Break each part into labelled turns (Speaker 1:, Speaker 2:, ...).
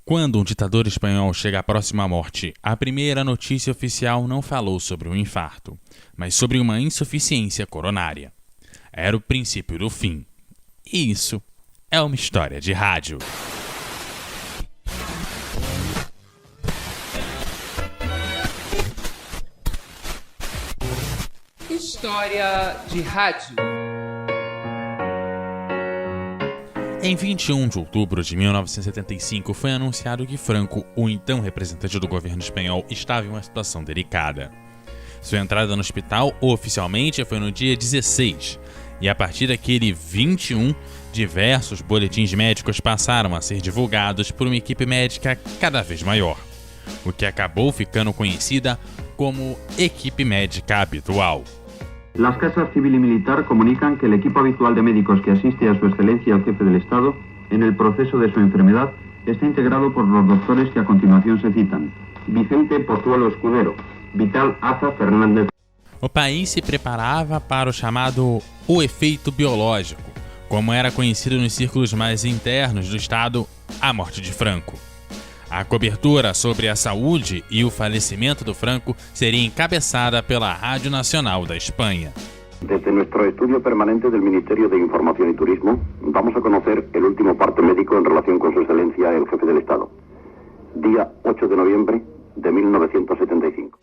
Speaker 1: Quando um ditador espanhol chega próximo à morte, a primeira notícia oficial não falou sobre um infarto, mas sobre uma insuficiência coronária. Era o princípio do fim. E isso é uma história de rádio.
Speaker 2: História de rádio.
Speaker 1: Em 21 de outubro de 1975, foi anunciado que Franco, o então representante do governo espanhol, estava em uma situação delicada. Sua entrada no hospital, oficialmente, foi no dia 16, e a partir daquele 21, diversos boletins médicos passaram a ser divulgados por uma equipe médica cada vez maior, o que acabou ficando conhecida como Equipe Médica Habitual.
Speaker 3: Las casas civil y militar comunican que el equipo habitual de médicos que asiste a su excelencia el jefe del Estado en el proceso de su enfermedad está integrado por los doctores que a continuación se citan: Vicente Pozuelo Escudero, Vital Aza Fernández.
Speaker 1: O país se preparava para o chamado o efeito biológico, como era conhecido nos círculos mais internos do Estado, a morte de Franco. A cobertura sobre a saúde e o falecimento do Franco seria encabeçada pela Rádio Nacional da Espanha.
Speaker 4: Desde nuestro estudio permanente del Ministerio de Información y Turismo, vamos a conocer el último parte médico en relación con su excelencia el jefe del Estado. Día 8 de noviembre de 1975.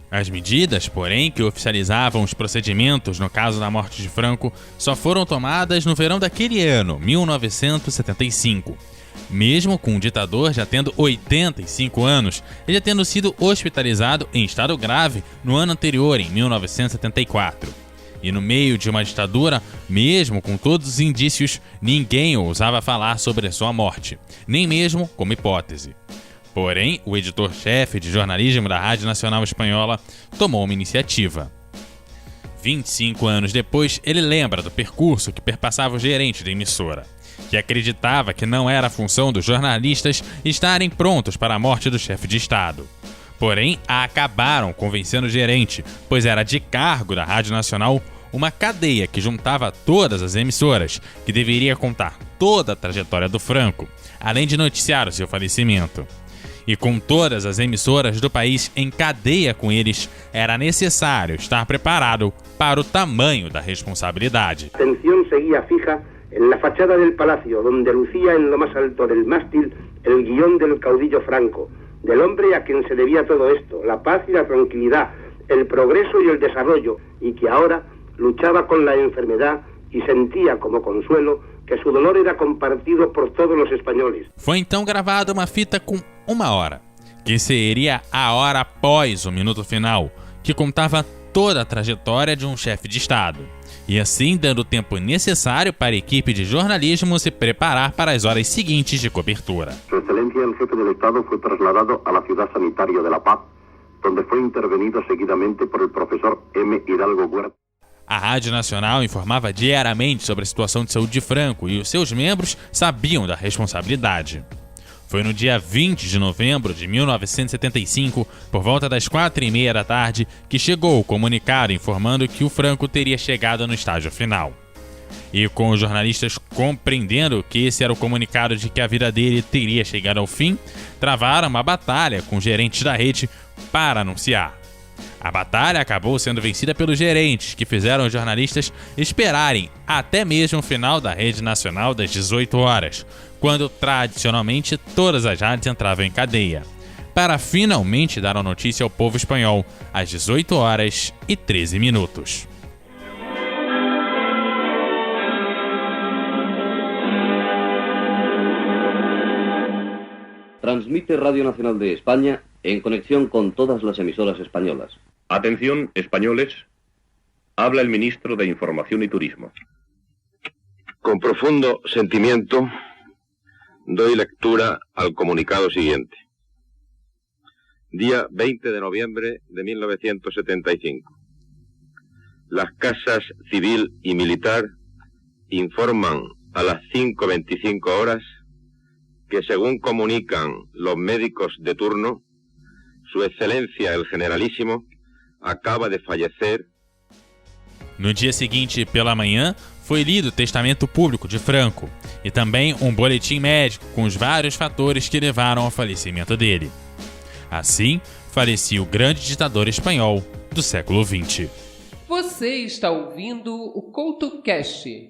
Speaker 1: As medidas, porém, que oficializavam os procedimentos no caso da morte de Franco só foram tomadas no verão daquele ano, 1975. Mesmo com o ditador já tendo 85 anos e já tendo sido hospitalizado em estado grave no ano anterior, em 1974. E no meio de uma ditadura, mesmo com todos os indícios, ninguém ousava falar sobre a sua morte, nem mesmo como hipótese. Porém, o editor-chefe de jornalismo da Rádio Nacional Espanhola tomou uma iniciativa. 25 anos depois, ele lembra do percurso que perpassava o gerente da emissora, que acreditava que não era função dos jornalistas estarem prontos para a morte do chefe de Estado. Porém, acabaram convencendo o gerente, pois era de cargo da Rádio Nacional uma cadeia que juntava todas as emissoras, que deveria contar toda a trajetória do Franco, além de noticiar o seu falecimento. E com todas as emissoras do país em cadeia com eles, era necessário estar preparado para o tamanho da responsabilidade.
Speaker 5: A atención seguía fija en la fachada del palacio, donde lucía en lo más alto del mástil el guión del caudillo Franco, del hombre a quien se debía todo esto, la paz y la tranquilidad, el progreso y el desarrollo, y que ahora luchaba con la enfermedad y sentía como consuelo que su dolor era compartido por todos los españoles.
Speaker 1: Foi então gravada uma fita com 1 hora, que seria a hora após o minuto final, que contava toda a trajetória de um chefe de Estado, e assim dando o tempo necessário para a equipe de jornalismo se preparar para as horas seguintes de cobertura.
Speaker 4: Su excelencia el jefe del Estado fue trasladado a la ciudad sanitaria de La Paz, donde fue intervenido seguidamente por el profesor M. Hidalgo Huerta.
Speaker 1: A Rádio Nacional informava diariamente sobre a situação de saúde de Franco e os seus membros sabiam da responsabilidade. Foi no dia 20 de novembro de 1975, por volta das 4h30 da tarde, que chegou o comunicado informando que o Franco teria chegado no estágio final. E com os jornalistas compreendendo que esse era o comunicado de que a vida dele teria chegado ao fim, travaram uma batalha com os gerentes da rede para anunciar. A batalha acabou sendo vencida pelos gerentes, que fizeram os jornalistas esperarem até mesmo o final da Rede Nacional das 18 horas, quando tradicionalmente todas as rádios entravam em cadeia, para finalmente dar a notícia ao povo espanhol às 18 horas e 13 minutos.
Speaker 6: Transmite Radio Nacional de España en conexión con todas las emisoras españolas.
Speaker 7: Atención, españoles. Habla el ministro de Información y Turismo.
Speaker 8: Con profundo sentimiento doy lectura al comunicado siguiente. Día 20 de noviembre de 1975. Las casas civil y militar informan a las 5:25 horas que, según comunican los médicos de turno, Su Excelencia el Generalíssimo acaba de fallecer.
Speaker 1: No dia seguinte, pela manhã, foi lido o testamento público de Franco e também um boletim médico com os vários fatores que levaram ao falecimento dele. Assim, falecia o grande ditador espanhol do século XX.
Speaker 2: Você está ouvindo o CoutoCast.